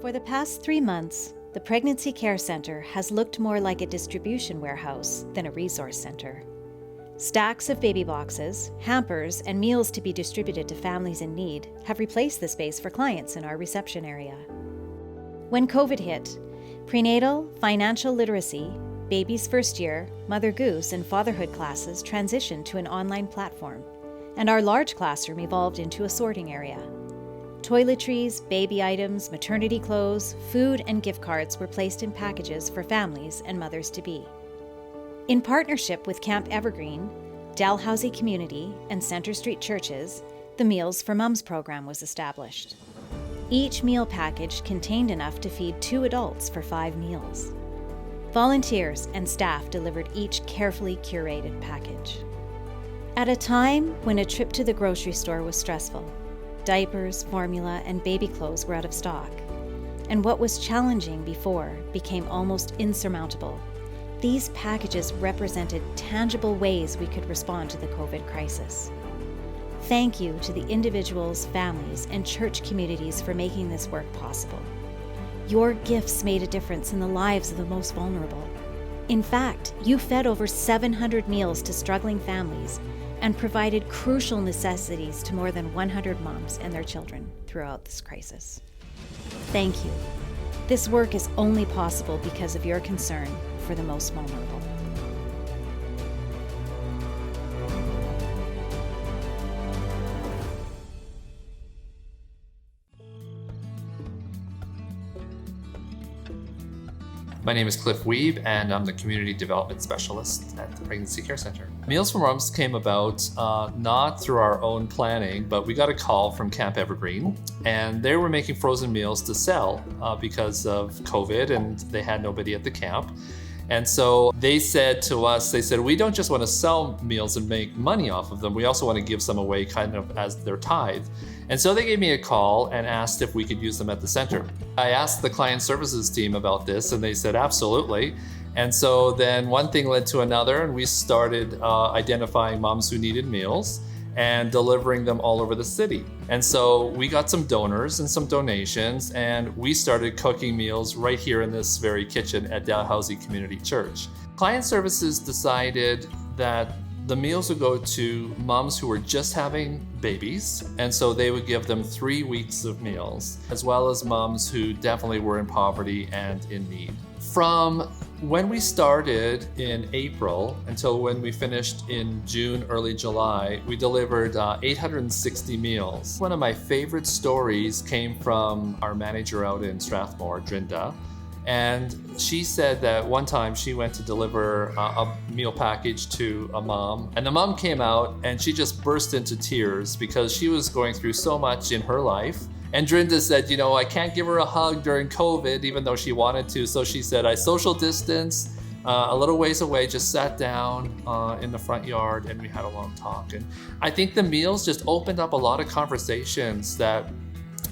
For the past 3 months, the Pregnancy Care Centre has looked more like a distribution warehouse than a resource centre. Stacks of baby boxes, hampers, and meals to be distributed to families in need have replaced the space for clients in our reception area. When COVID hit, prenatal, financial literacy, baby's first year, Mother Goose, and fatherhood classes transitioned to an online platform, and our large classroom evolved into a sorting area. Toiletries, baby items, maternity clothes, food, and gift cards were placed in packages for families and mothers-to-be. In partnership with Camp Evergreen, Dalhousie Community, and Centre Street Churches, the Meals for Mums program was established. Each meal package contained enough to feed 2 adults for 5 meals. Volunteers and staff delivered each carefully curated package. At a time when a trip to the grocery store was stressful, diapers, formula, and baby clothes were out of stock, and what was challenging before became almost insurmountable, these packages represented tangible ways we could respond to the COVID crisis. Thank you to the individuals, families, and church communities for making this work possible. Your gifts made a difference in the lives of the most vulnerable. In fact, you fed over 700 meals to struggling families and provided crucial necessities to more than 100 moms and their children throughout this crisis. Thank you. This work is only possible because of your concern for the most vulnerable. My name is Cliff Weeb, and I'm the Community Development Specialist at the Pregnancy Care Centre. Meals for Mums came about not through our own planning, but we got a call from Camp Evergreen, and they were making frozen meals to sell because of COVID, and they had nobody at the camp. And so they said to us, we don't just want to sell meals and make money off of them, we also want to give some away kind of as their tithe. And so they gave me a call and asked if we could use them at the center. I asked the client services team about this, and they said absolutely. And so then one thing led to another, and we started identifying moms who needed meals and delivering them all over the city. And so we got some donors and some donations, and we started cooking meals right here in this very kitchen at Dalhousie Community Church. Client services decided that the meals would go to moms who were just having babies, and so they would give them 3 weeks of meals, as well as moms who definitely were in poverty and in need. From when we started in April until when we finished in June, early July, we delivered 860 meals. One of my favorite stories came from our manager out in Strathmore, Drinda. And she said that one time she went to deliver a meal package to a mom, and the mom came out and she just burst into tears because she was going through so much in her life. And Drinda said, I can't give her a hug during COVID, even though she wanted to. So she said, I social distanced a little ways away, just sat down in the front yard, and we had a long talk. And I think the meals just opened up a lot of conversations that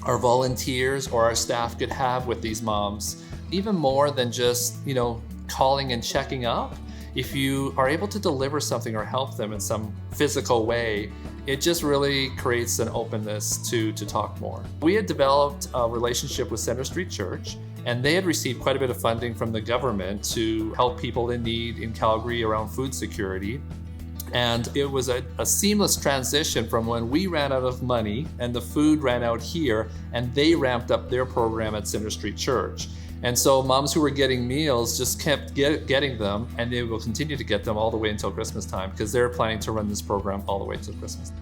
our volunteers or our staff could have with these moms, even more than just, calling and checking up. If you are able to deliver something or help them in some physical way, it just really creates an openness to talk more. We had developed a relationship with Centre Street Church, and they had received quite a bit of funding from the government to help people in need in Calgary around food security. And it was a seamless transition from when we ran out of money and the food ran out here, and they ramped up their program at Centre Street Church. And so moms who were getting meals just kept getting them, and they will continue to get them all the way until Christmas time, because they're planning to run this program all the way to Christmas.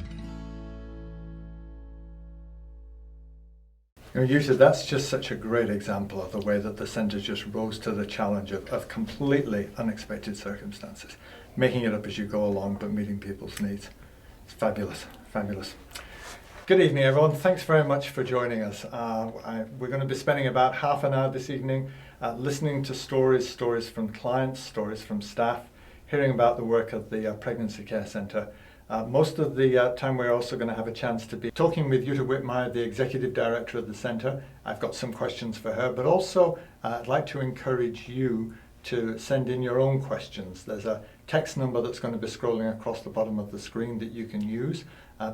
Usually that's just such a great example of the way that the centre just rose to the challenge of completely unexpected circumstances, making it up as you go along, but meeting people's needs. It's fabulous, fabulous. Good evening, everyone. Thanks very much for joining us. We're going to be spending about half an hour this evening listening to stories from clients, stories from staff, hearing about the work of the Pregnancy Care Centre. Most of the time we're also going to have a chance to be talking with Jutta Whitmire, the Executive Director of the Centre. I've got some questions for her, but also I'd like to encourage you to send in your own questions. There's a text number that's going to be scrolling across the bottom of the screen that you can use.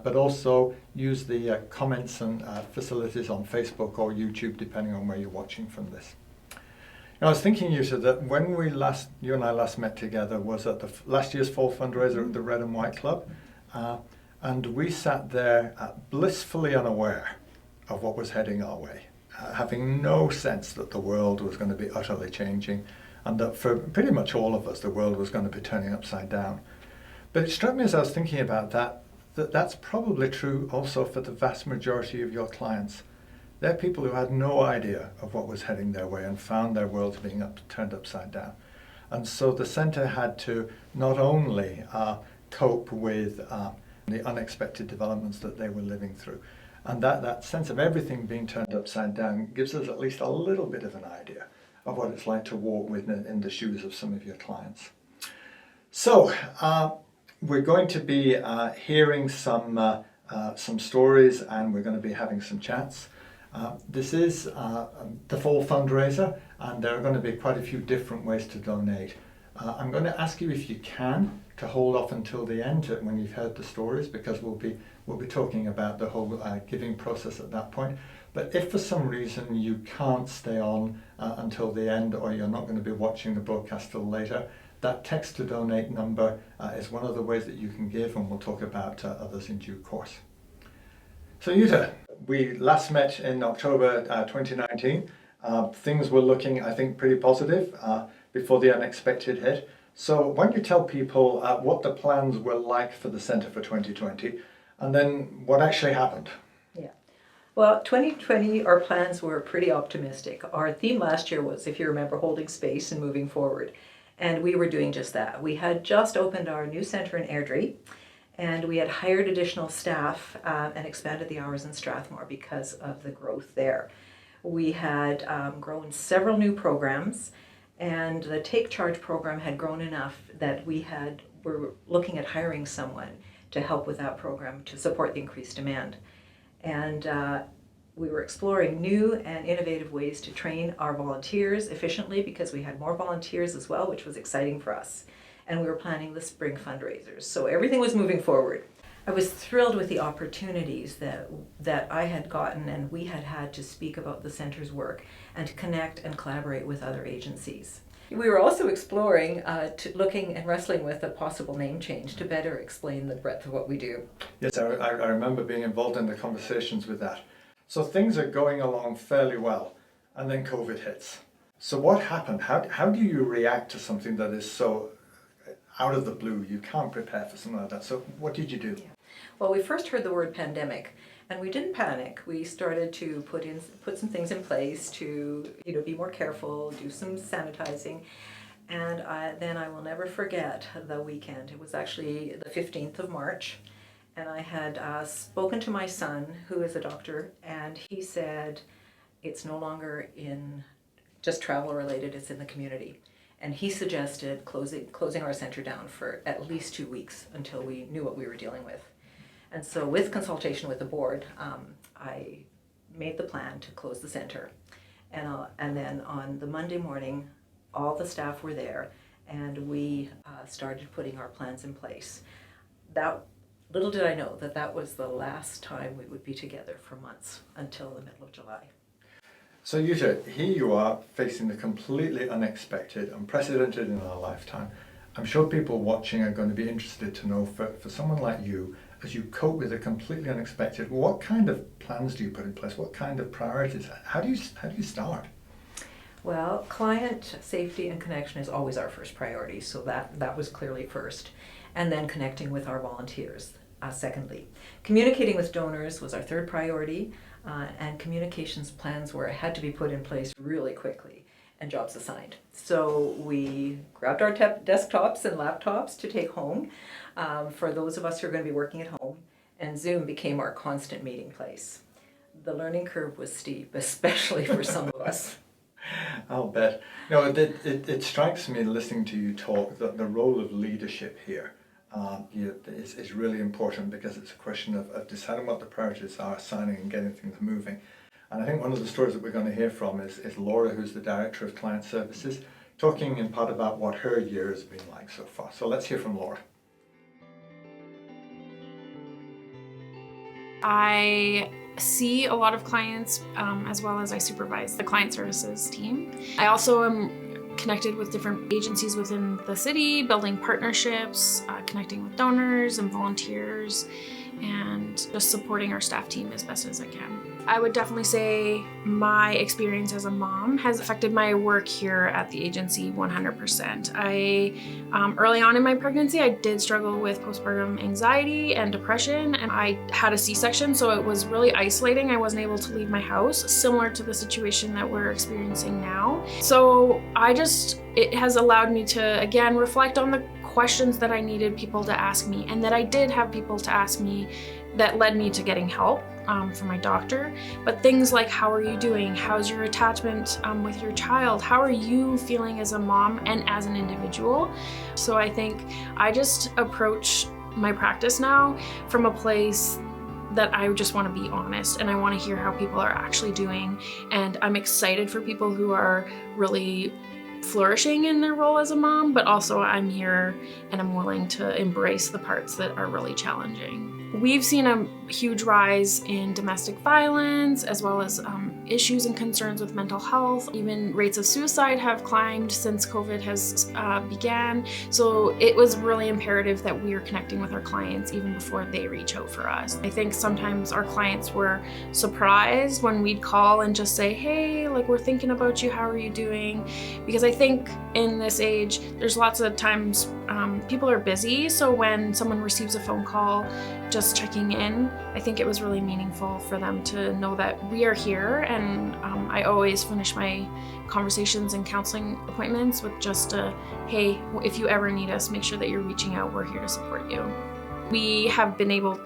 but also use the comments and facilities on Facebook or YouTube, depending on where you're watching from this. I was thinking, Yuta, that when you and I last met together was at the last year's fall fundraiser at the Red and White Club, and we sat there blissfully unaware of what was heading our way, having no sense that the world was going to be utterly changing, and that for pretty much all of us, the world was going to be turning upside down. But it struck me as I was thinking about that's probably true also for the vast majority of your clients. They're people who had no idea of what was heading their way and found their worlds being turned upside down. And so the centre had to not only cope with the unexpected developments that they were living through, and that sense of everything being turned upside down gives us at least a little bit of an idea of what it's like to walk in the shoes of some of your clients. So we're going to be hearing some stories, and we're going to be having some chats. This is the fall fundraiser, and there are going to be quite a few different ways to donate. I'm going to ask you, if you can, to hold off until the end when you've heard the stories, because we'll be talking about the whole giving process at that point. But if for some reason you can't stay on until the end, or you're not going to be watching the broadcast till later, that text to donate number is one of the ways that you can give, and we'll talk about others in due course. So Yuta, we last met in October 2019. Things were looking, I think, pretty positive before the unexpected hit. So why don't you tell people what the plans were like for the Centre for 2020, and then what actually happened? Yeah. Well, 2020, our plans were pretty optimistic. Our theme last year was, if you remember, holding space and moving forward. And we were doing just that. We had just opened our new centre in Airdrie, and we had hired additional staff and expanded the hours in Strathmore because of the growth there. We had grown several new programs, and the Take Charge program had grown enough that were looking at hiring someone to help with that program to support the increased demand. And we were exploring new and innovative ways to train our volunteers efficiently, because we had more volunteers as well, which was exciting for us. And we were planning the spring fundraisers. So everything was moving forward. I was thrilled with the opportunities that I had gotten and we had to speak about the centre's work and to connect and collaborate with other agencies. We were also exploring, looking and wrestling with a possible name change to better explain the breadth of what we do. Yes, I remember being involved in the conversations with that. So things are going along fairly well, and then COVID hits. So what happened? How do you react to something that is so out of the blue? You can't prepare for something like that. So what did you do? Yeah. Well, we first heard the word pandemic, and we didn't panic. We started to put some things in place to be more careful, do some sanitizing, and then I will never forget the weekend. It was actually the 15th of March, and I had spoken to my son, who is a doctor, and he said it's no longer in just travel related; it's in the community. And he suggested closing our centre down for at least 2 weeks until we knew what we were dealing with. And so with consultation with the board, I made the plan to close the centre. And then on the Monday morning, all the staff were there, and we started putting our plans in place. Little did I know that was the last time we would be together for months, until the middle of July. So Yuta, here you are facing the completely unexpected, unprecedented in our lifetime. I'm sure people watching are going to be interested to know, for someone like you, as you cope with the completely unexpected, what kind of plans do you put in place? What kind of priorities? How do you start? Well, client safety and connection is always our first priority, so that was clearly first. And then connecting with our volunteers, secondly. Communicating with donors was our third priority, and communications plans had to be put in place really quickly, and jobs assigned. So we grabbed our desktops and laptops to take home for those of us who are going to be working at home, and Zoom became our constant meeting place. The learning curve was steep, especially for some of us. I'll bet. No, it strikes me listening to you talk that the role of leadership here is really important, because it's a question of deciding what the priorities are, assigning and getting things moving. And I think one of the stories that we're going to hear from is Laura, who's the Director of Client Services, talking in part about what her year has been like so far. So let's hear from Laura. I see a lot of clients as well as I supervise the client services team. I also am connected with different agencies within the city, building partnerships, connecting with donors and volunteers, and just supporting our staff team as best as I can. I would definitely say my experience as a mom has affected my work here at the agency 100%. Early on in my pregnancy, I did struggle with postpartum anxiety and depression, and I had a C-section, so it was really isolating. I wasn't able to leave my house, similar to the situation that we're experiencing now. So it has allowed me to, again, reflect on the questions that I needed people to ask me, and that I did have people to ask me that led me to getting help from my doctor. But things like, how are you doing? How's your attachment with your child? How are you feeling as a mom and as an individual? So I think I just approach my practice now from a place that I just want to be honest, and I want to hear how people are actually doing. And I'm excited for people who are really flourishing in their role as a mom, but also I'm here and I'm willing to embrace the parts that are really challenging. We've seen a huge rise in domestic violence, as well as issues and concerns with mental health. Even rates of suicide have climbed since COVID has began. So it was really imperative that we are connecting with our clients even before they reach out for us. I think sometimes our clients were surprised when we'd call and just say, hey, like, we're thinking about you, how are you doing? Because I think in this age, there's lots of times people are busy. So when someone receives a phone call, just checking in, I think it was really meaningful for them to know that we are here. And I always finish my conversations and counseling appointments with just a, hey, if you ever need us, make sure that you're reaching out. We're here to support you. We have been able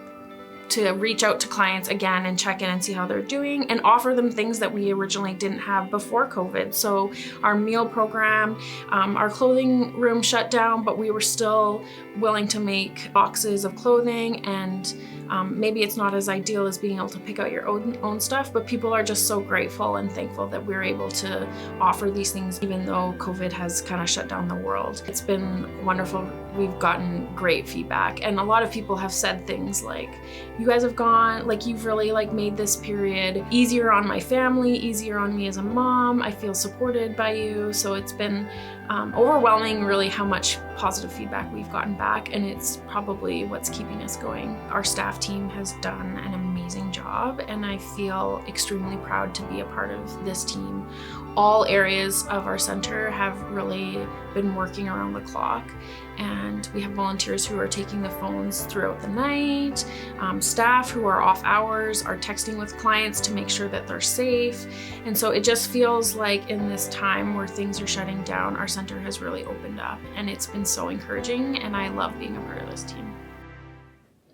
to reach out to clients again and check in and see how they're doing and offer them things that we originally didn't have before COVID. So our meal program, our clothing room shut down, but we were still willing to make boxes of clothing, and maybe it's not as ideal as being able to pick out your own stuff, but people are just so grateful and thankful that we're able to offer these things even though COVID has kind of shut down the world. It's been wonderful. We've gotten great feedback, and a lot of people have said things like, you guys have gone, like, you've really like made this period easier on my family, easier on me as a mom. I feel supported by you. So it's been overwhelming really how much positive feedback we've gotten back, and it's probably what's keeping us going. Our staff team has done an amazing job, and I feel extremely proud to be a part of this team. All areas of our center have really been working around the clock, and we have volunteers who are taking the phones throughout the night. Staff who are off hours are texting with clients to make sure that they're safe. And so it just feels like in this time where things are shutting down, our center has really opened up, and it's been so encouraging, and I love being a part of this team.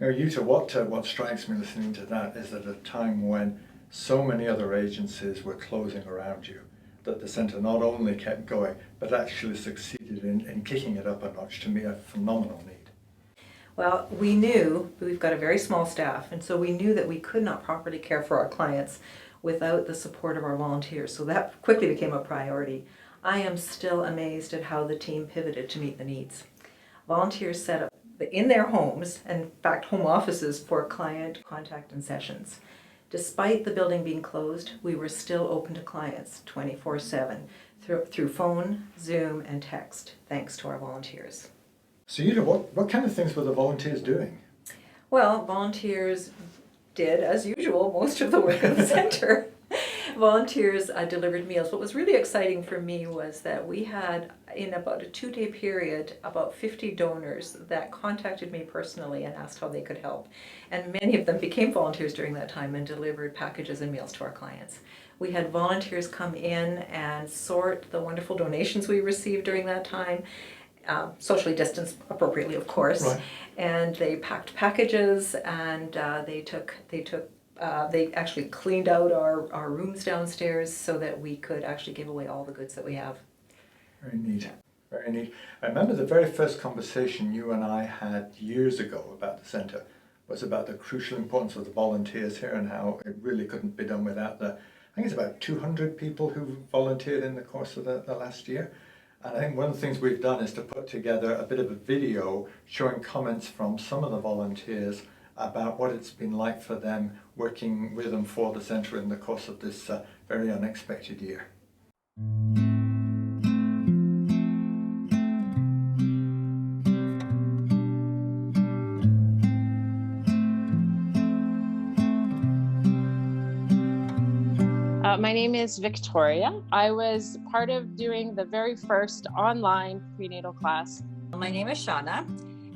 Now, Yuta, what strikes me listening to that is that at a time when so many other agencies were closing around you, that the centre not only kept going, but actually succeeded in kicking it up a notch to meet a phenomenal need. Well, we knew we've got a very small staff, and so we knew that we could not properly care for our clients without the support of our volunteers. So that quickly became a priority. I am still amazed at how the team pivoted to meet the needs. Volunteers set up in their homes, and in fact home offices, for client contact and sessions. Despite the building being closed, we were still open to clients 24/7 through phone, Zoom, and text, thanks to our volunteers. So Yuta, what kind of things were the volunteers doing? Well, volunteers did, as usual, most of the work of the center. Volunteers delivered meals. What was really exciting for me was that we had, in about a 2-day period, about 50 donors that contacted me personally and asked how they could help. And many of them became volunteers during that time and delivered packages and meals to our clients. We had volunteers come in and sort the wonderful donations we received during that time, socially distanced appropriately, of course. Right. And they packed packages, and they actually cleaned out our rooms downstairs so that we could actually give away all the goods that we have. Very neat, very neat. I remember the very first conversation you and I had years ago about the centre was about the crucial importance of the volunteers here and how it really couldn't be done without I think it's about 200 people who volunteered in the course of the last year. And I think one of the things we've done is to put together a bit of a video showing comments from some of the volunteers about what it's been like for them working with and for the centre in the course of this very unexpected year. My name is Victoria. I was part of doing the very first online prenatal class. My name is Shauna,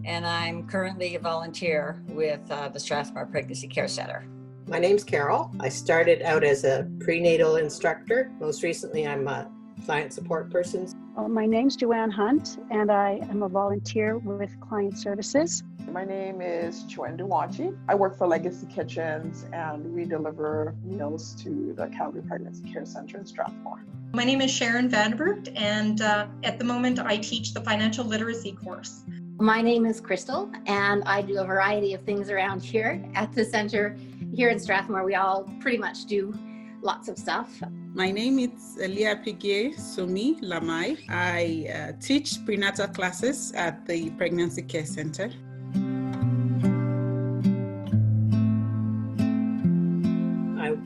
and I'm currently a volunteer with the Strathmore Pregnancy Care Centre. My name's Carol. I started out as a prenatal instructor. Most recently, I'm a client support person. My name's Joanne Hunt, and I am a volunteer with Client Services. My name is Joanne Duwachi. I work for Legacy Kitchens, and we deliver meals to the Calgary Pregnancy Care Centre in Strathmore. My name is Sharon Vanderbergt, and at the moment I teach the financial literacy course. My name is Crystal, and I do a variety of things around here at the centre. Here in Strathmore, we all pretty much do lots of stuff. My name is Elia Pigue Somi Lamai. I teach prenatal classes at the Pregnancy Care Centre. I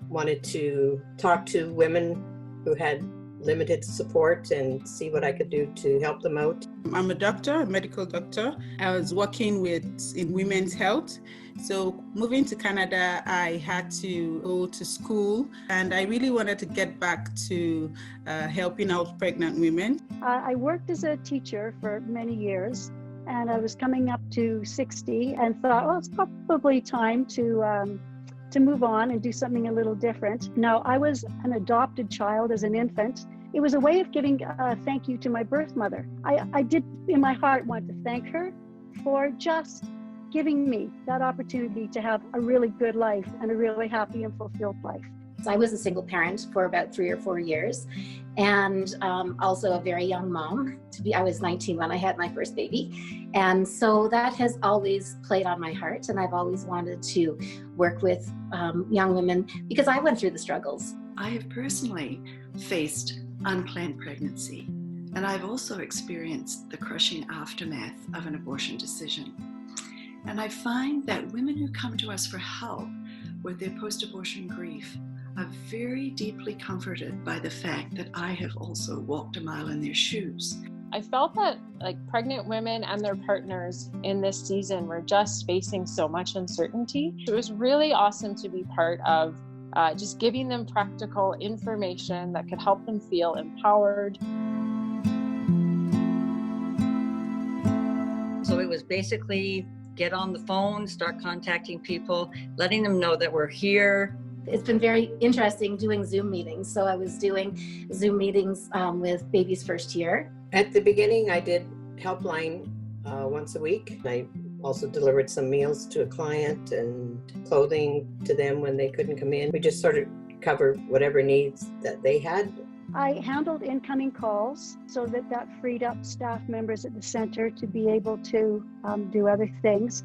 wanted to talk to women who had limited support and see what I could do to help them out. I'm a doctor, a medical doctor. I was working in women's health. So moving to Canada, I had to go to school, and I really wanted to get back to helping out pregnant women. I worked as a teacher for many years, and I was coming up to 60 and thought, well, it's probably time to move on and do something a little different. Now, I was an adopted child as an infant. It was a way of giving a thank you to my birth mother. I did, in my heart, want to thank her for just giving me that opportunity to have a really good life and a really happy and fulfilled life. So I was a single parent for about 3 or 4 years, and also a very young mom. I was 19 when I had my first baby. And so that has always played on my heart, and I've always wanted to work with young women because I went through the struggles. I have personally faced unplanned pregnancy, and I've also experienced the crushing aftermath of an abortion decision. And I find that women who come to us for help with their post-abortion grief are very deeply comforted by the fact that I have also walked a mile in their shoes. I felt that pregnant women and their partners in this season were just facing so much uncertainty. It was really awesome to be part of just giving them practical information that could help them feel empowered. So it was basically get on the phone, start contacting people, letting them know that we're here. It's been very interesting doing Zoom meetings. So I was doing Zoom meetings with baby's first year. At the beginning, I did helpline once a week. I also delivered some meals to a client and clothing to them when they couldn't come in. We just sort of covered whatever needs that they had. I handled incoming calls so that freed up staff members at the centre to be able to do other things.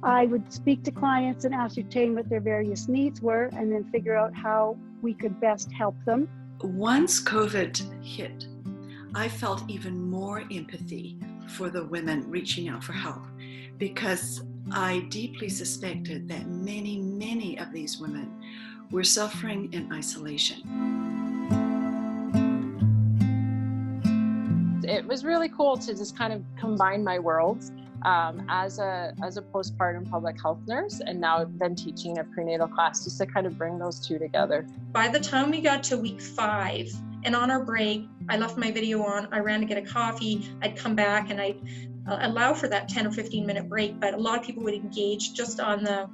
I would speak to clients and ascertain what their various needs were and then figure out how we could best help them. Once COVID hit, I felt even more empathy for the women reaching out for help because I deeply suspected that many, many of these women were suffering in isolation. It was really cool to just kind of combine my worlds as a postpartum public health nurse, and now then teaching a prenatal class, just to kind of bring those two together. By the time we got to week 5, and on our break, I left my video on, I ran to get a coffee, I'd come back and I'd allow for that 10 or 15 minute break, but a lot of people would engage just on the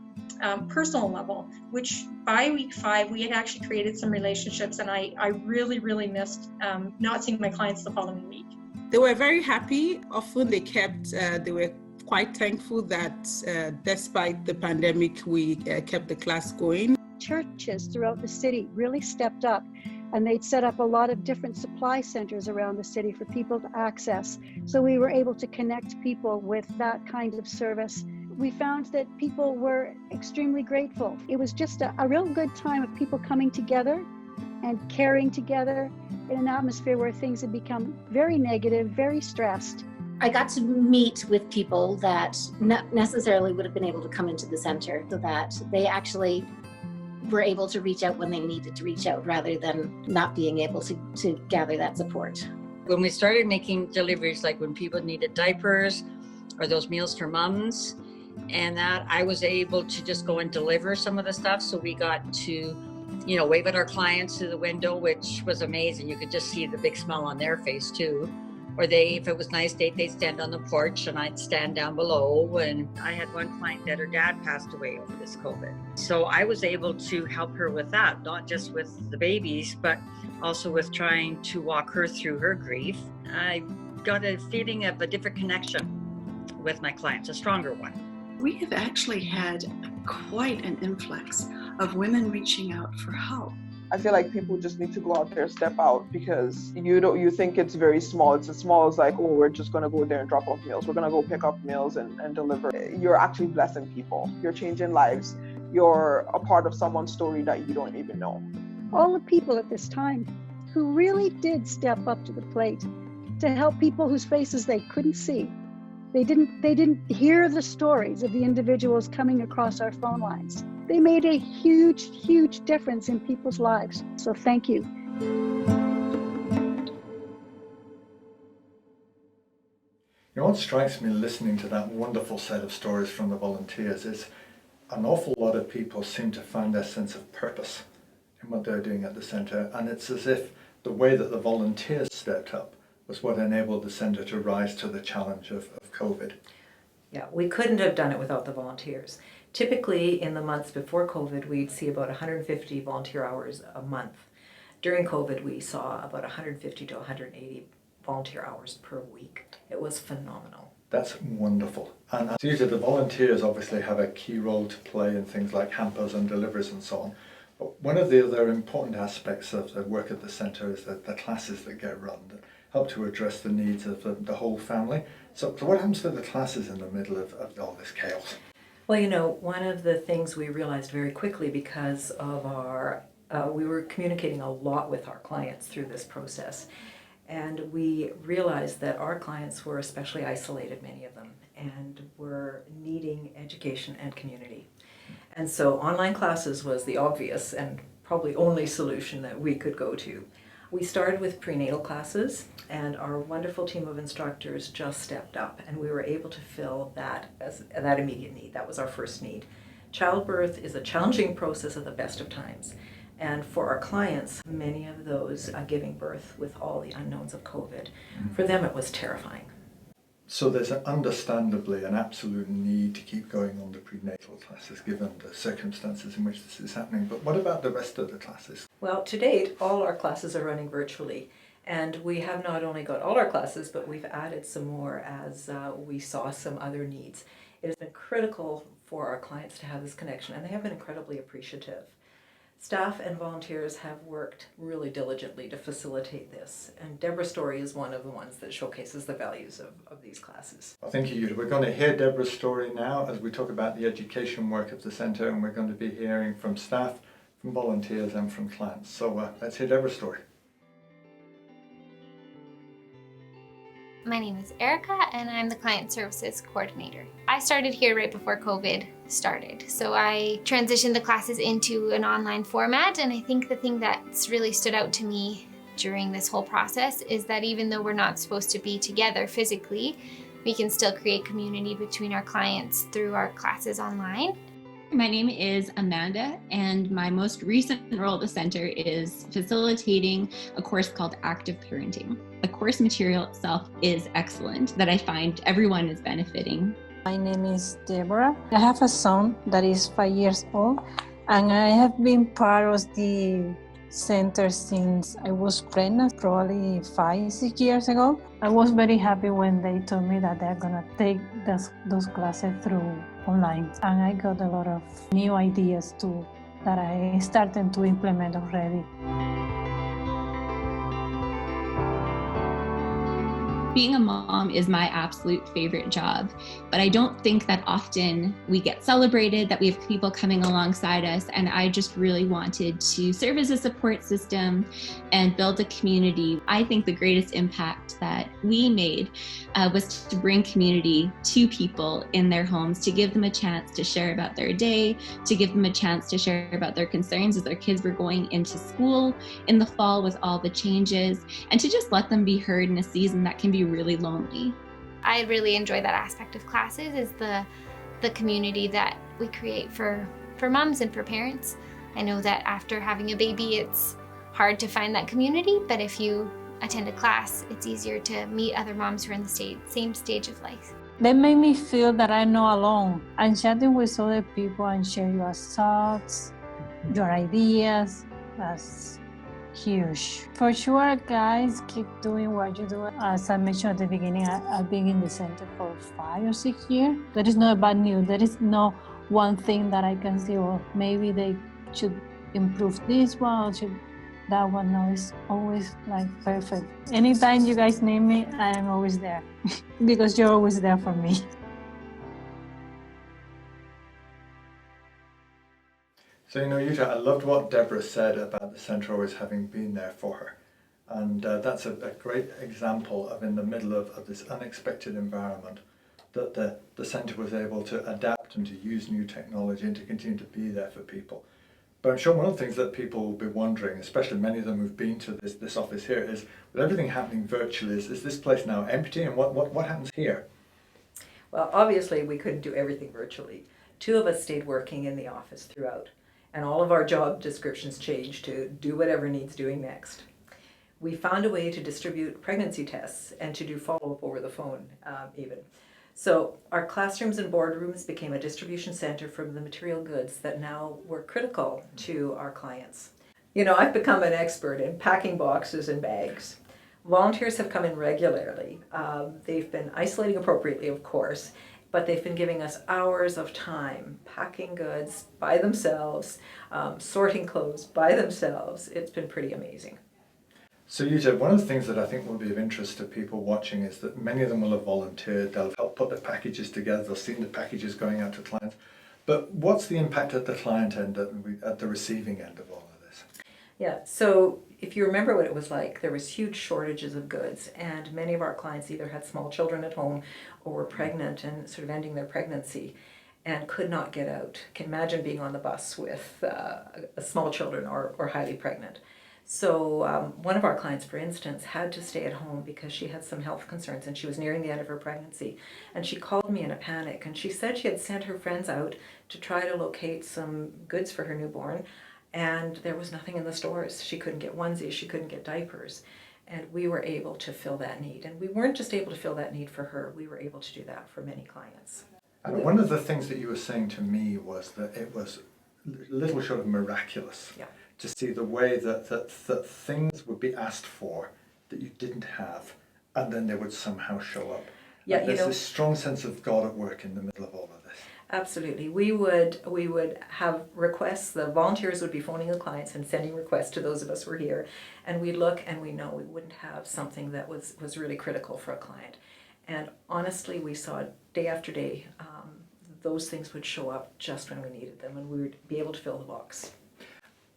personal level, which by week 5, we had actually created some relationships, and I really, really missed not seeing my clients the following week. They were very happy. Often they were quite thankful that despite the pandemic, we kept the class going. Churches throughout the city really stepped up, and they'd set up a lot of different supply centers around the city for people to access. So we were able to connect people with that kind of service. We found that people were extremely grateful. It was just a real good time of people coming together and caring together in an atmosphere where things had become very negative, very stressed. I got to meet with people that not necessarily would have been able to come into the center, so that they actually were able to reach out when they needed to reach out rather than not being able to gather that support. When we started making deliveries, like when people needed diapers or those meals for mums, and that I was able to just go and deliver some of the stuff. So we got to, wave at our clients through the window, which was amazing. You could just see the big smile on their face too. Or if it was nice day, they'd stand on the porch and I'd stand down below. And I had one client that her dad passed away over this COVID. So I was able to help her with that, not just with the babies, but also with trying to walk her through her grief. I got a feeling of a different connection with my clients, a stronger one. We have actually had quite an influx of women reaching out for help. I feel like people just need to go out there, step out, because you think it's very small. It's as small as like, oh, we're just going to go there and drop off meals. We're going to go pick up meals and deliver. You're actually blessing people. You're changing lives. You're a part of someone's story that you don't even know. All the people at this time who really did step up to the plate to help people whose faces they couldn't see. They didn't hear the stories of the individuals coming across our phone lines. They made a huge, huge difference in people's lives. So thank you. What strikes me listening to that wonderful set of stories from the volunteers is an awful lot of people seem to find their sense of purpose in what they're doing at the centre, and it's as if the way that the volunteers stepped up was what enabled the centre to rise to the challenge of COVID. Yeah, we couldn't have done it without the volunteers. Typically, in the months before COVID, we'd see about 150 volunteer hours a month. During COVID, we saw about 150 to 180 volunteer hours per week. It was phenomenal. That's wonderful. And usually the volunteers obviously have a key role to play in things like hampers and deliveries and so on. But one of the other important aspects of the work at the centre is the classes that get run that help to address the needs of the whole family. So what happens to the classes in the middle of all this chaos? Well, one of the things we realized very quickly because of we were communicating a lot with our clients through this process. And we realized that our clients were especially isolated, many of them, and were needing education and community. And so online classes was the obvious and probably only solution that we could go to. We started with prenatal classes, and our wonderful team of instructors just stepped up, and we were able to fill that immediate need. That was our first need. Childbirth is a challenging process at the best of times. And for our clients, many of those giving birth with all the unknowns of COVID, for them it was terrifying. So there's understandably an absolute need to keep going on the prenatal classes given the circumstances in which this is happening. But what about the rest of the classes? Well, to date, all our classes are running virtually. And we have not only got all our classes, but we've added some more as we saw some other needs. It has been critical for our clients to have this connection, and they have been incredibly appreciative. Staff and volunteers have worked really diligently to facilitate this, and Deborah's story is one of the ones that showcases the values of these classes. Well, thank you, Yuta. We're going to hear Deborah's story now as we talk about the education work of the centre, and we're going to be hearing from staff, from volunteers and from clients. So let's hear Deborah's story. My name is Erica and I'm the Client Services Coordinator. I started here right before COVID started. So I transitioned the classes into an online format, and I think the thing that's really stood out to me during this whole process is that even though we're not supposed to be together physically, we can still create community between our clients through our classes online. My name is Amanda, and my most recent role at the center is facilitating a course called Active Parenting. The course material itself is excellent, that I find everyone is benefiting. My name is Deborah. I have a son that is 5 years old, and I have been part of the center since I was pregnant, probably 5-6 years ago. I was very happy when they told me that they're gonna take those classes through online, and I got a lot of new ideas too that I started to implement already. Being a mom is my absolute favorite job, but I don't think that often we get celebrated, that we have people coming alongside us. And I just really wanted to serve as a support system and build a community. I think the greatest impact that we made was to bring community to people in their homes, to give them a chance to share about their day, to give them a chance to share about their concerns as their kids were going into school in the fall with all the changes, and to just let them be heard in a season that can be really lonely. I really enjoy that aspect of classes, is the community that we create for moms and for parents. I know that after having a baby, it's hard to find that community, but if you attend a class, it's easier to meet other moms who are in the same stage of life. They make me feel that I'm not alone. And chatting with other people and sharing your thoughts, your ideas, that's huge. For sure, guys, keep doing what you do. As I mentioned at the beginning, I've been in the center for 5 or 6 years. That is not bad news. There is no one thing that I can say, well, maybe they should improve this one or should that one. No, it's always like perfect. Anytime you guys need me, I am always there because you're always there for me. So, Yuta, I loved what Deborah said about the centre always having been there for her. And that's a great example of, in the middle of this unexpected environment, that the centre was able to adapt and to use new technology and to continue to be there for people. But I'm sure one of the things that people will be wondering, especially many of them who've been to this office here, is with everything happening virtually, is this place now empty, and what happens here? Well, obviously we couldn't do everything virtually. 2 of us stayed working in the office throughout, and all of our job descriptions changed to do whatever needs doing next. We found a way to distribute pregnancy tests and to do follow-up over the phone even. So our classrooms and boardrooms became a distribution center for the material goods that now were critical to our clients. I've become an expert in packing boxes and bags. Volunteers have come in regularly. They've been isolating appropriately, of course, but they've been giving us hours of time, packing goods by themselves, sorting clothes by themselves. It's been pretty amazing. So Yuta, one of the things that I think will be of interest to people watching is that many of them will have volunteered, they'll help put the packages together, they'll see the packages going out to clients. But what's the impact at the client end, at the receiving end of all of this? Yeah, so if you remember what it was like, there was huge shortages of goods, and many of our clients either had small children at home or were pregnant and sort of ending their pregnancy and could not get out. Can imagine being on the bus with small children or highly pregnant. So one of our clients, for instance, had to stay at home because she had some health concerns and she was nearing the end of her pregnancy. And she called me in a panic, and she said she had sent her friends out to try to locate some goods for her newborn, and there was nothing in the stores. She couldn't get onesies, she couldn't get diapers. And we were able to fill that need. And we weren't just able to fill that need for her, we were able to do that for many clients. And one of the things that you were saying to me was that it was little short of miraculous. Yeah. To see the way that things would be asked for that you didn't have, and then they would somehow show up. Yeah, and there's this strong sense of God at work in the middle of all of this. Absolutely. We would have requests. The volunteers would be phoning the clients and sending requests to those of us who were here, and we look and we know we wouldn't have something that was really critical for a client. And honestly, we saw day after day those things would show up just when we needed them, and we would be able to fill the box.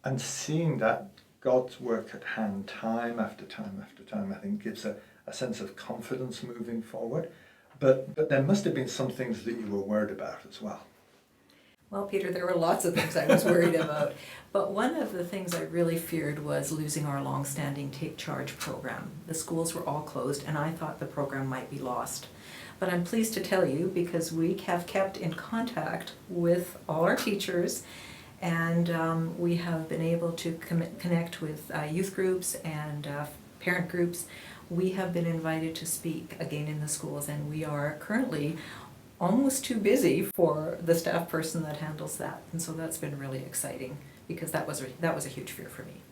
And seeing that God's work at hand time after time after time, I think gives a sense of confidence moving forward. But there must have been some things that you were worried about as well. Well, Peter, there were lots of things I was worried about. But one of the things I really feared was losing our long-standing Take Charge program. The schools were all closed, and I thought the program might be lost. But I'm pleased to tell you, because we have kept in contact with all our teachers, and we have been able to connect with youth groups and parent groups. We have been invited to speak again in the schools, and we are currently almost too busy for the staff person that handles that. And so that's been really exciting, because that was a huge fear for me.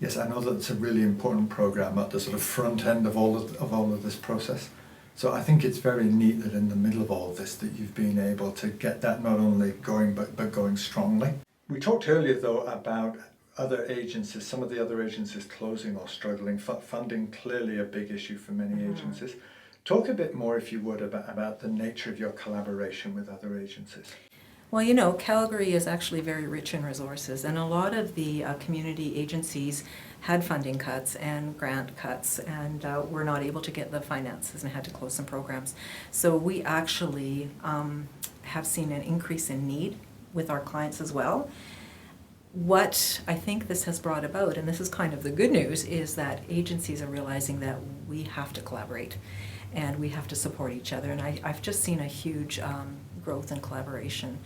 Yes, I know that it's a really important program at the sort of front end of all of this process. So I think it's very neat that in the middle of all of this that you've been able to get that not only going but going strongly. We talked earlier though about other agencies, some of the other agencies closing or struggling, funding clearly a big issue for many agencies. Talk a bit more, if you would, about the nature of your collaboration with other agencies. Well, you know, Calgary is actually very rich in resources, and a lot of the community agencies had funding cuts and grant cuts, and were not able to get the finances and had to close some programs. So we actually have seen an increase in need with our clients as well. What I think this has brought about, and this is kind of the good news, is that agencies are realizing that we have to collaborate and we have to support each other. And I've just seen a huge growth in collaboration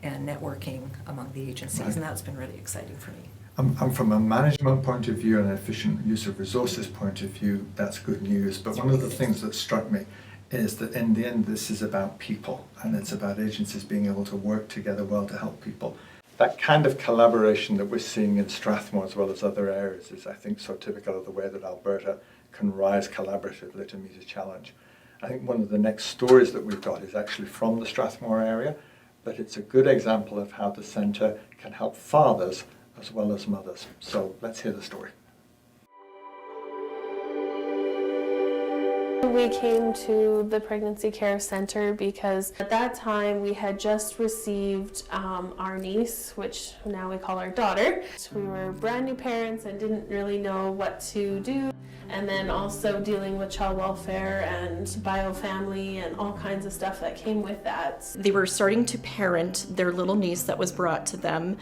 and networking among the agencies, Right. and that's been really exciting for me. And from a management point of view and an efficient use of resources point of view, that's good news. But one of the things that struck me is that in the end, this is about people, and it's about agencies being able to work together well to help people. That kind of collaboration that we're seeing in Strathmore as well as other areas is, I think, so typical of the way that Alberta can rise collaboratively to meet a challenge. I think one of the next stories that we've got is actually from the Strathmore area, but it's a good example of how the centre can help fathers as well as mothers. So let's hear the story. We came to the Pregnancy Care Centre because at that time we had just received our niece, which now we call our daughter. We were brand new parents and didn't really know what to do. And then also dealing with child welfare and biofamily and all kinds of stuff that came with that. They were starting to parent their little niece that was brought to them.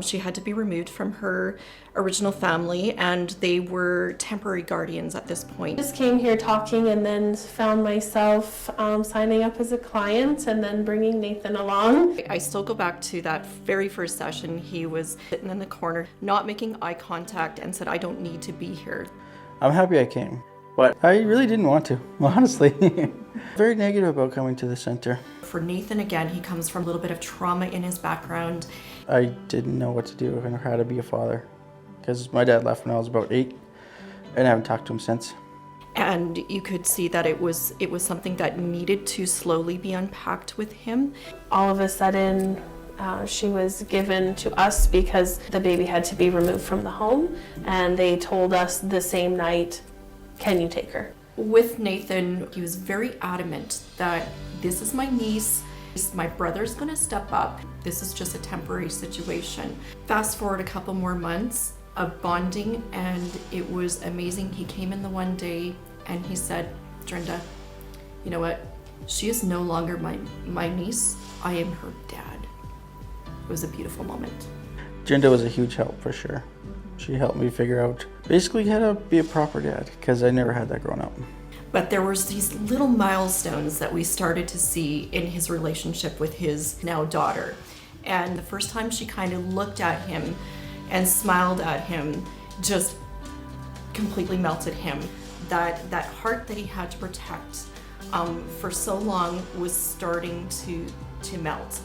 She had to be removed from her original family, and they were temporary guardians at this point. Just came here talking and then found myself signing up as a client and then bringing Nathan along. I still go back to that very first session. He was sitting in the corner, not making eye contact, and said, "I don't need to be here." I'm happy I came, but I really didn't want to, honestly. Very negative about coming to the center. For Nathan, again, he comes from a little bit of trauma in his background. I didn't know what to do and how to be a father, because my dad left when I was about 8, and I haven't talked to him since. And you could see that it was something that needed to slowly be unpacked with him. All of a sudden, she was given to us because the baby had to be removed from the home, and they told us the same night, "Can you take her?" With Nathan, he was very adamant that this is my niece, my brother's gonna step up, this is just a temporary situation. Fast forward a couple more months of bonding, and it was amazing. He came in the one day and he said, "Drinda, you know what? She is no longer my niece, I am her dad." It was a beautiful moment. Drinda was a huge help for sure. She helped me figure out basically how to be a proper dad, because I never had that growing up. But there was these little milestones that we started to see in his relationship with his now daughter. And the first time she kind of looked at him and smiled at him just completely melted him. That heart that he had to protect for so long was starting to melt.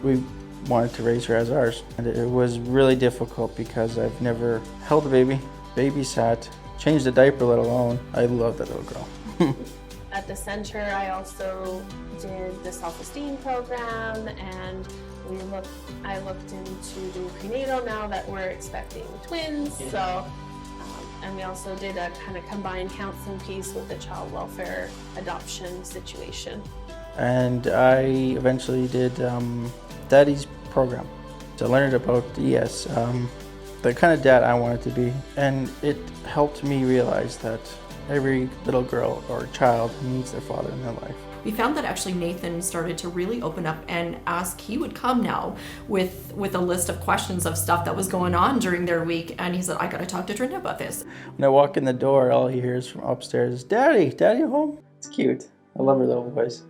We wanted to raise her as ours, and it was really difficult because I've never held a baby, babysat, changed a diaper, let alone. I love that little girl. At the center, I also did the self-esteem program, and I looked into doing prenatal now that we're expecting twins. So, and we also did a kind of combined counseling piece with the child welfare adoption situation. And I eventually did Daddy's program. So I learned about the kind of dad I wanted to be, and it helped me realize that every little girl or child needs their father in their life. We found that actually Nathan started to really open up and ask. He would come now with a list of questions of stuff that was going on during their week, and he said, "I gotta talk to Drinda about this." When I walk in the door, all he hears from upstairs is, "Daddy, Daddy home?" It's cute. I love her little voice.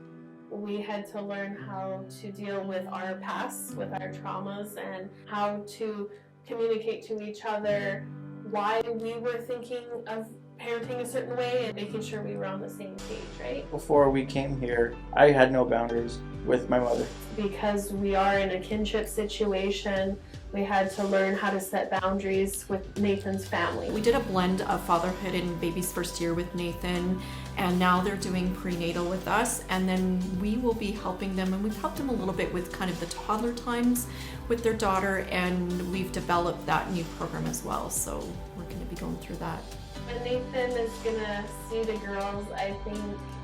We had to learn how to deal with our past, with our traumas, and how to communicate to each other why we were thinking of parenting a certain way and making sure we were on the same page, right? Before we came here, I had no boundaries with my mother. Because we are in a kinship situation, we had to learn how to set boundaries with Nathan's family. We did a blend of fatherhood in baby's first year with Nathan, and now they're doing prenatal with us, and then we will be helping them, and we've helped them a little bit with kind of the toddler times with their daughter, and we've developed that new program as well, so we're going to be going through that. When Nathan is gonna see the girls, I think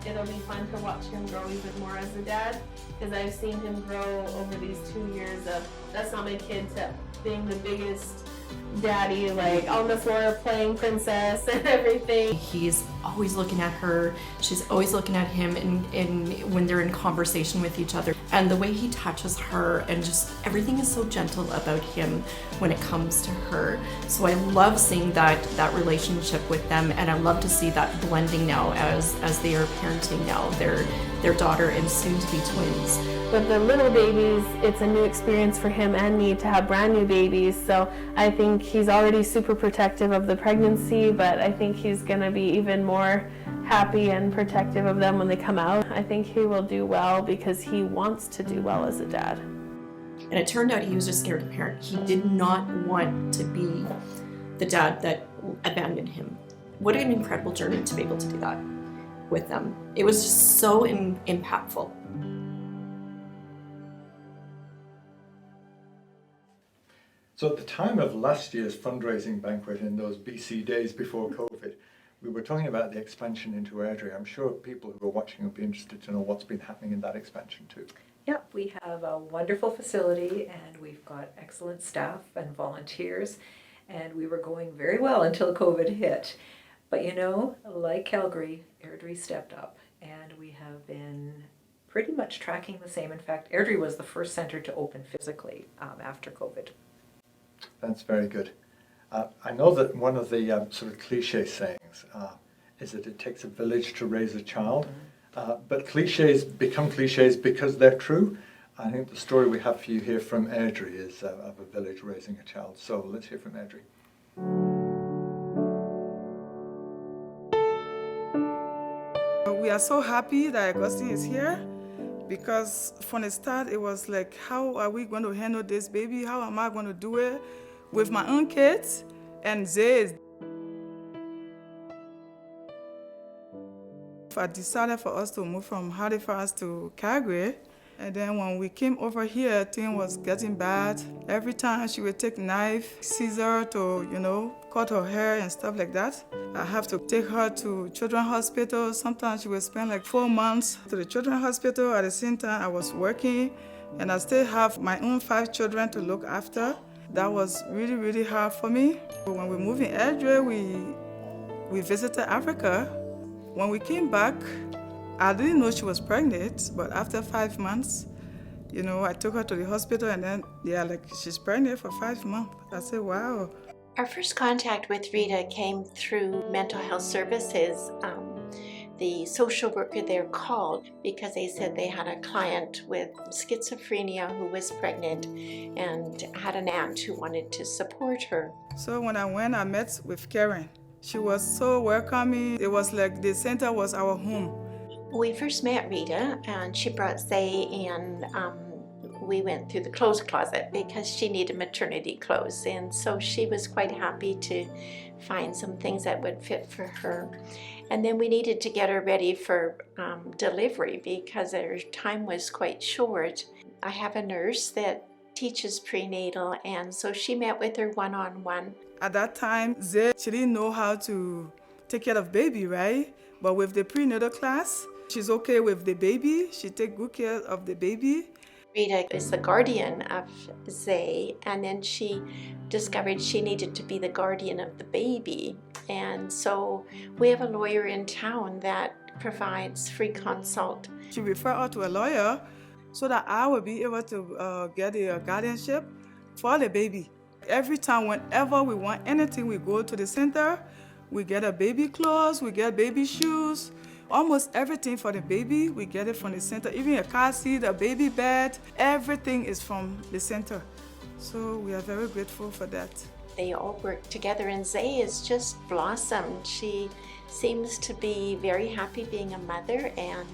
it'll be fun to watch him grow even more as a dad, because I've seen him grow over these 2 years of, that's not my kid, to being the biggest daddy, like on the floor playing princess and everything. He's always looking at her, she's always looking at him, and when they're in conversation with each other. And the way he touches her, and just everything is so gentle about him when it comes to her. So I love seeing that relationship with them, and I love to see that blending now as they are parenting now their daughter and soon to be twins. With the little babies, it's a new experience for him and me to have brand new babies. So I think he's already super protective of the pregnancy, but I think he's gonna be even more happy and protective of them when they come out. I think he will do well because he wants to do well as a dad. And it turned out he was just scared to parent. He did not want to be the dad that abandoned him. What an incredible journey to be able to do that with them. It was just so impactful. So at the time of last year's fundraising banquet in those BC days before COVID, we were talking about the expansion into Airdrie. I'm sure people who are watching will be interested to know what's been happening in that expansion too. Yeah, we have a wonderful facility and we've got excellent staff and volunteers, and we were going very well until COVID hit. But you know, like Calgary, Airdrie stepped up and we have been pretty much tracking the same. In fact, Airdrie was the first centre to open physically after COVID. That's very good. I know that one of the sort of cliche sayings is that it takes a village to raise a child, but cliches become cliches because they're true. I think the story we have for you here from Airdrie is of a village raising a child. So let's hear from Airdrie. We are so happy that Augustine is here, because from the start it was like, how are we going to handle this baby? How am I going to do it with my own kids? And Zay I decided for us to move from Halifax to Calgary. And then when we came over here, things was getting bad. Every time she would take knife, scissor to, cut her hair and stuff like that. I have to take her to children's hospital. Sometimes she would spend like 4 months to the children's hospital. At the same time, I was working, and I still have my own 5 children to look after. That was really, really hard for me. When we moved in Airdrie, we visited Africa. When we came back, I didn't know she was pregnant, but after 5 months, I took her to the hospital, and then they're like, she's pregnant for 5 months. I said, wow. Our first contact with Rita came through mental health services. The social worker there called because they said they had a client with schizophrenia who was pregnant and had an aunt who wanted to support her. So when I went, I met with Karen. She was so welcoming. It was like the center was our home. We first met Rita, and she brought Zay, and we went through the clothes closet because she needed maternity clothes, and so she was quite happy to find some things that would fit for her. And then we needed to get her ready for delivery because her time was quite short. I have a nurse that teaches prenatal, and so she met with her one-on-one. At that time, Zay, she didn't know how to take care of baby, right? But with the prenatal class, she's okay with the baby. She takes good care of the baby. Rita is the guardian of Zay, and then she discovered she needed to be the guardian of the baby. And so we have a lawyer in town that provides free consult. She referred her to a lawyer so that I will be able to get a guardianship for the baby. Every time, whenever we want anything, we go to the center, we get a baby clothes, we get baby shoes. Almost everything for the baby, we get it from the center. Even a car seat, a baby bed, everything is from the center. So we are very grateful for that. They all work together, and Zay has just blossomed. She seems to be very happy being a mother and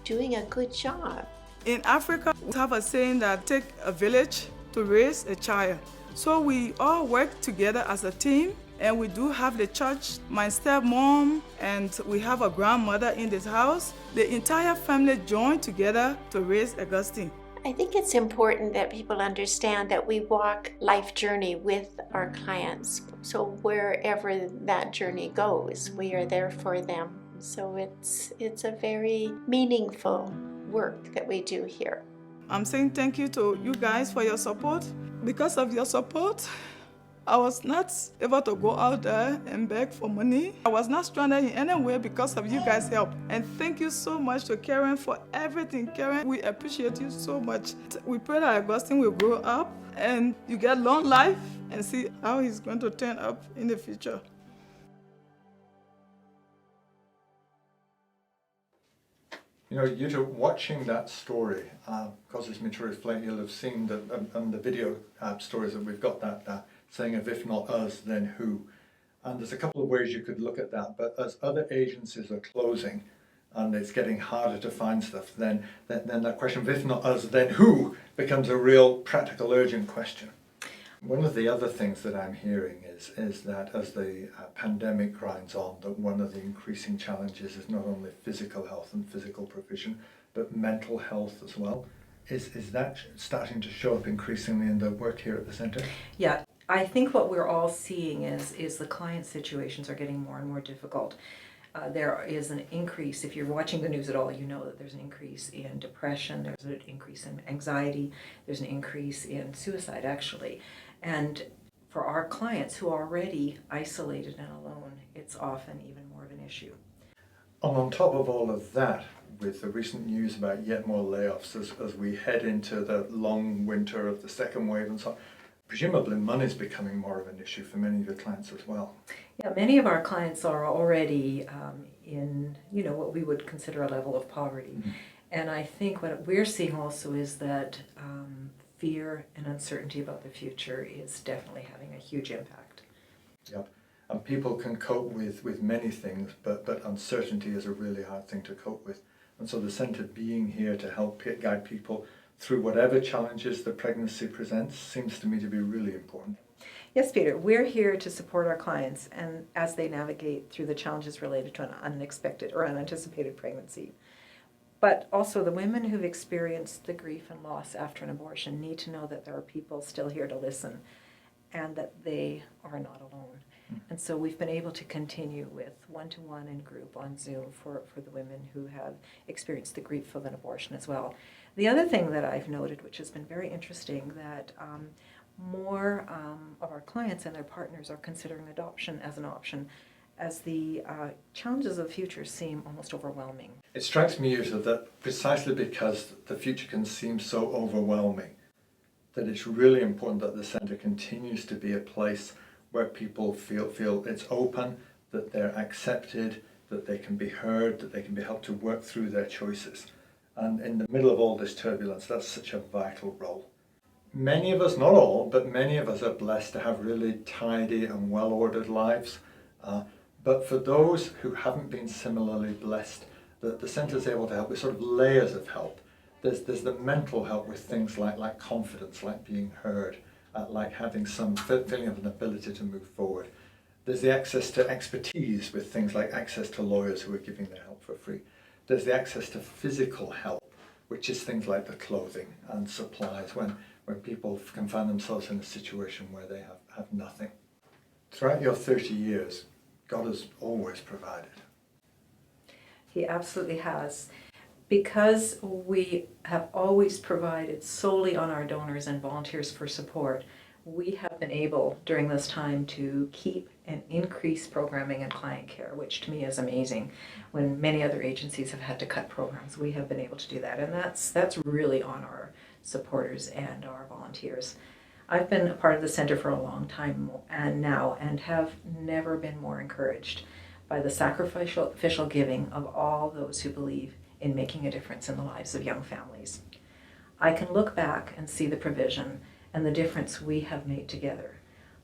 doing a good job. In Africa, we have a saying that take a village to raise a child. So we all work together as a team. And we do have the church, my stepmom, and we have a grandmother in this house. The entire family joined together to raise Augustine. I think it's important that people understand that we walk life journey with our clients. So wherever that journey goes, we are there for them. So it's a very meaningful work that we do here. I'm saying thank you to you guys for your support. Because of your support, I was not able to go out there and beg for money. I was not stranded in any way because of you guys' help. And thank you so much to Karen for everything. Karen, we appreciate you so much. We pray that Augustine will grow up and you get long life and see how he's going to turn up in the future. You know, Yuta, watching that story causes me to reflect. You'll have seen that on the video stories that we've got that saying of if not us, then who? And there's a couple of ways you could look at that, but as other agencies are closing and it's getting harder to find stuff, then that question of if not us, then who becomes a real practical urgent question. One of the other things that I'm hearing is that as the pandemic grinds on, that one of the increasing challenges is not only physical health and physical provision, but mental health as well. Is that starting to show up increasingly in the work here at the centre? Yeah, I think what we're all seeing is the client situations are getting more and more difficult. There is an increase, if you're watching the news at all, you know that there's an increase in depression, there's an increase in anxiety, there's an increase in suicide actually. And for our clients who are already isolated and alone, it's often even more of an issue. And on top of all of that, with the recent news about yet more layoffs as we head into the long winter of the second wave and so on, presumably money's becoming more of an issue for many of your clients as well. Yeah, many of our clients are already in, what we would consider a level of poverty. Mm-hmm. And I think what we're seeing also is that fear and uncertainty about the future is definitely having a huge impact. Yep. And people can cope with many things, but uncertainty is a really hard thing to cope with. And so the centre being here to help guide people through whatever challenges the pregnancy presents seems to me to be really important. Yes, Peter, we're here to support our clients and as they navigate through the challenges related to an unexpected or unanticipated pregnancy. But also the women who've experienced the grief and loss after an abortion need to know that there are people still here to listen and that they are not alone. And so we've been able to continue with one-to-one and group on Zoom for the women who have experienced the grief of an abortion as well. The other thing that I've noted, which has been very interesting, that more of our clients and their partners are considering adoption as an option as the challenges of the future seem almost overwhelming. It strikes me, Yuta, that precisely because the future can seem so overwhelming, that it's really important that the centre continues to be a place where people feel it's open, that they're accepted, that they can be heard, that they can be helped to work through their choices. And in the middle of all this turbulence, that's such a vital role. Many of us, not all, but many of us are blessed to have really tidy and well-ordered lives. But for those who haven't been similarly blessed, the centre's able to help with sort of layers of help. There's the mental help with things like confidence, like being heard, like having some feeling of an ability to move forward. There's the access to expertise with things like access to lawyers who are giving their help for free. There's the access to physical help, which is things like the clothing and supplies when people can find themselves in a situation where they have nothing. Throughout your 30 years, God has always provided. He absolutely has. Because we have always provided solely on our donors and volunteers for support, we have been able during this time to keep and increase programming and client care, which to me is amazing. When many other agencies have had to cut programs, we have been able to do that, and that's really on our supporters and our volunteers. I've been a part of the centre for a long time and have never been more encouraged by the sacrificial giving of all those who believe in making a difference in the lives of young families. I can look back and see the provision and the difference we have made together.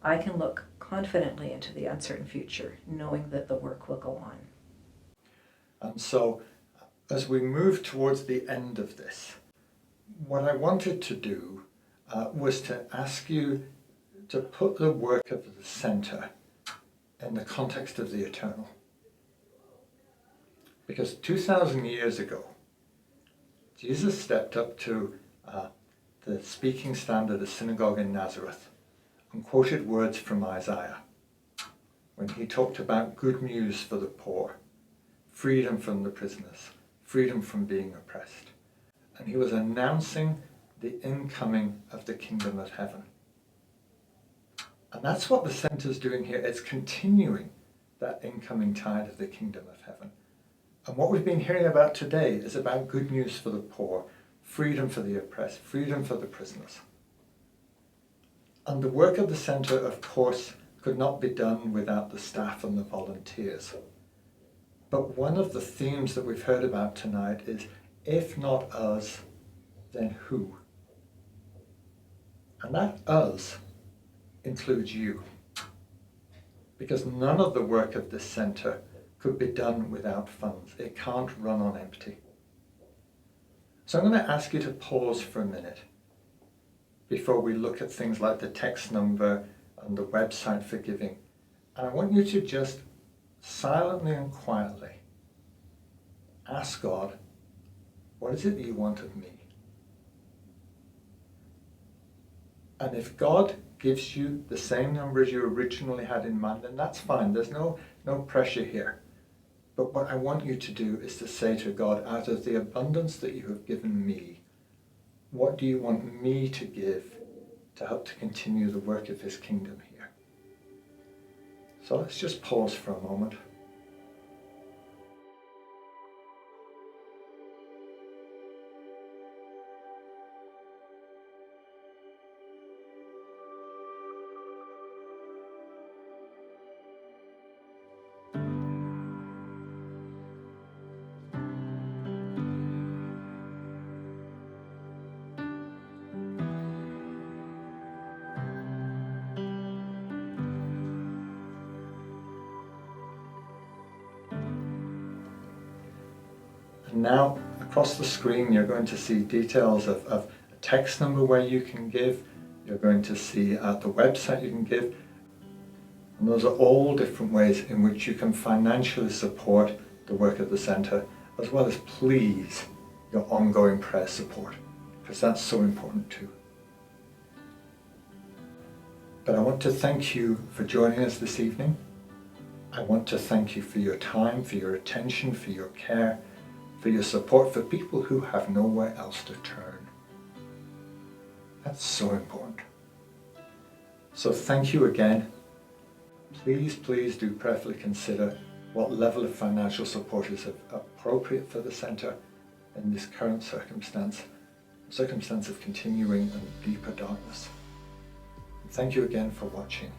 I can look confidently into the uncertain future, knowing that the work will go on. And so, as we move towards the end of this, what I wanted to do was to ask you to put the work of the centre in the context of the eternal. Because 2,000 years ago, Jesus stepped up to the speaking stand at a synagogue in Nazareth and quoted words from Isaiah when he talked about good news for the poor, freedom from the prisoners, freedom from being oppressed. And he was announcing the incoming of the kingdom of heaven. And that's what the centre's doing here. It's continuing that incoming tide of the kingdom of heaven. And what we've been hearing about today is about good news for the poor, freedom for the oppressed, freedom for the prisoners. And the work of the centre, of course, could not be done without the staff and the volunteers. But one of the themes that we've heard about tonight is, if not us, then who? And that us includes you. Because none of the work of this centre could be done without funds. It can't run on empty. So I'm going to ask you to pause for a minute before we look at things like the text number and the website for giving. And I want you to just silently and quietly ask God, what is it that you want of me? And if God gives you the same number as you originally had in mind, then that's fine. There's no pressure here. But what I want you to do is to say to God, out of the abundance that you have given me, what do you want me to give to help to continue the work of his kingdom here? So let's just pause for a moment. And now, across the screen, you're going to see details of a text number where you can give. You're going to see the website you can give. And those are all different ways in which you can financially support the work of the centre, as well as please your ongoing prayer support, because that's so important too. But I want to thank you for joining us this evening. I want to thank you for your time, for your attention, for your care, for your support for people who have nowhere else to turn. That's so important. So thank you again. Please, please do prayerfully consider what level of financial support is appropriate for the centre in this current circumstance of continuing and deeper darkness. And thank you again for watching.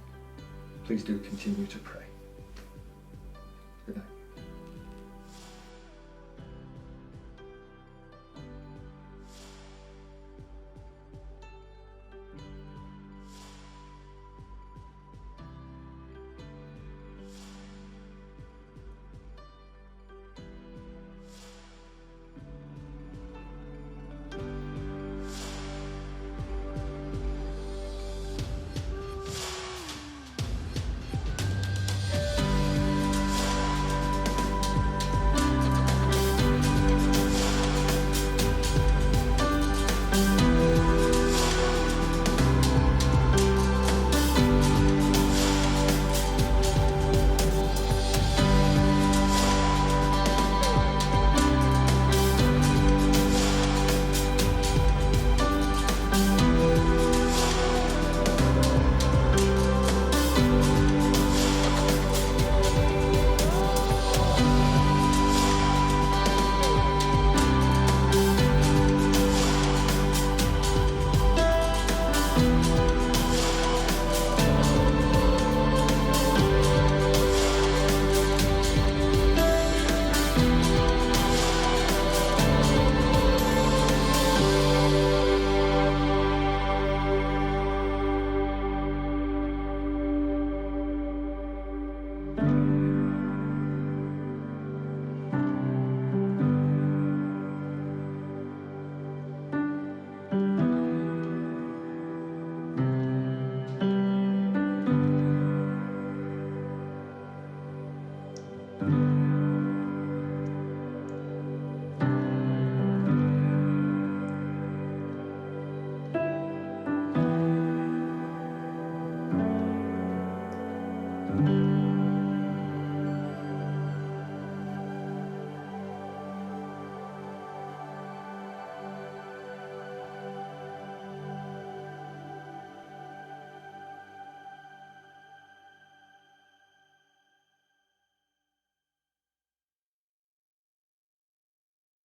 Please do continue to pray.